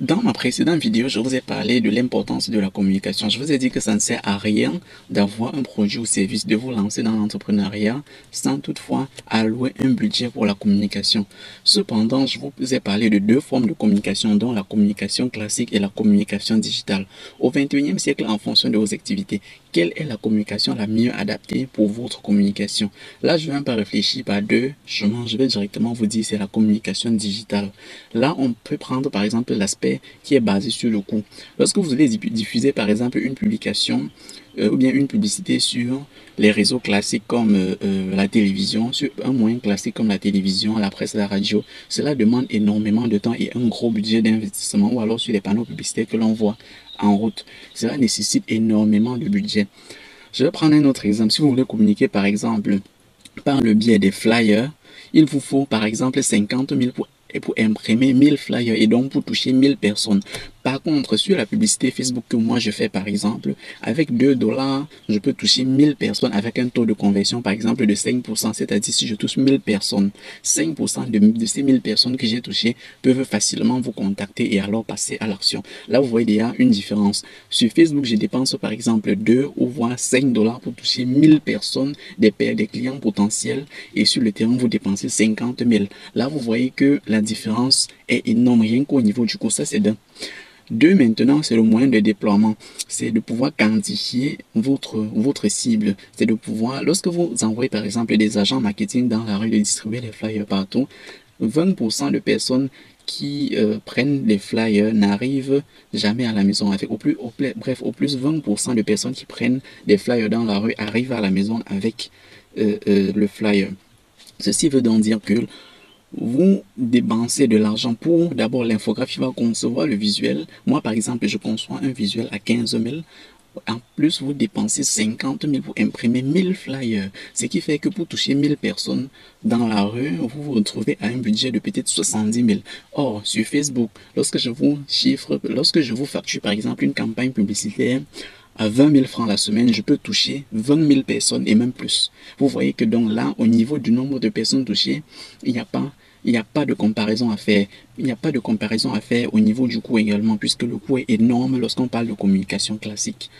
Dans ma précédente vidéo, je vous ai parlé de l'importance de la communication. Je vous ai dit que ça ne sert à rien d'avoir un produit ou service, de vous lancer dans l'entrepreneuriat sans toutefois allouer un budget pour la communication. Cependant, je vous ai parlé de deux formes de communication, dont la communication classique et la communication digitale. Au XXIe siècle, en fonction de vos activités, quelle est la communication la mieux adaptée pour votre communication? Là, je ne vais pas réfléchir par deux chemins, je vais directement vous dire c'est la communication digitale. Là, on peut prendre par exemple l'aspect qui est basé sur le coût. Lorsque vous allez diffuser par exemple une publication ou bien une publicité sur les réseaux classiques comme la télévision, sur un moyen classique comme la télévision, la presse, la radio, cela demande énormément de temps et un gros budget d'investissement, ou alors sur les panneaux publicitaires que l'on voit en route. Cela nécessite énormément de budget. Je vais prendre un autre exemple. Si vous voulez communiquer par exemple par le biais des flyers, il vous faut par exemple 50 000 pour imprimer 1000 flyers et donc pour toucher 1000 personnes. Par contre, sur la publicité Facebook que moi je fais par exemple, avec 2 $, je peux toucher 1000 personnes avec un taux de conversion par exemple de 5%, c'est-à-dire si je touche 1000 personnes, 5% de ces 1000 personnes que j'ai touchées peuvent facilement vous contacter et alors passer à l'action. Là, vous voyez déjà une différence. Sur Facebook, je dépense par exemple 2 ou voire 5 $ pour toucher 1000 personnes, des clients potentiels, et sur le terrain, vous dépensez 50 000. Là, vous voyez que la différence est énorme, rien qu'au niveau du coût. Ça, c'est d'un. Deux, maintenant, c'est le moyen de déploiement. C'est de pouvoir quantifier votre cible. C'est de pouvoir, lorsque vous envoyez par exemple des agents marketing dans la rue de distribuer les flyers partout, 20% de personnes qui prennent les flyers n'arrivent jamais à la maison. Bref, au plus 20% de personnes qui prennent des flyers dans la rue arrivent à la maison avec le flyer. Ceci veut donc dire que vous dépensez de l'argent pour d'abord l'infographie va concevoir le visuel. Moi, par exemple, je conçois un visuel à 15 000. En plus, vous dépensez 50 000 pour imprimer 1000 flyers. Ce qui fait que pour toucher 1000 personnes dans la rue, vous vous retrouvez à un budget de peut-être 70 000. Or, sur Facebook, lorsque je vous facture par exemple une campagne publicitaire à 20 000 francs la semaine, je peux toucher 20 000 personnes et même plus. Vous voyez que donc là, au niveau du nombre de personnes touchées, il n'y a pas de comparaison à faire. Il n'y a pas de comparaison à faire au niveau du coût également, puisque le coût est énorme lorsqu'on parle de communication classique.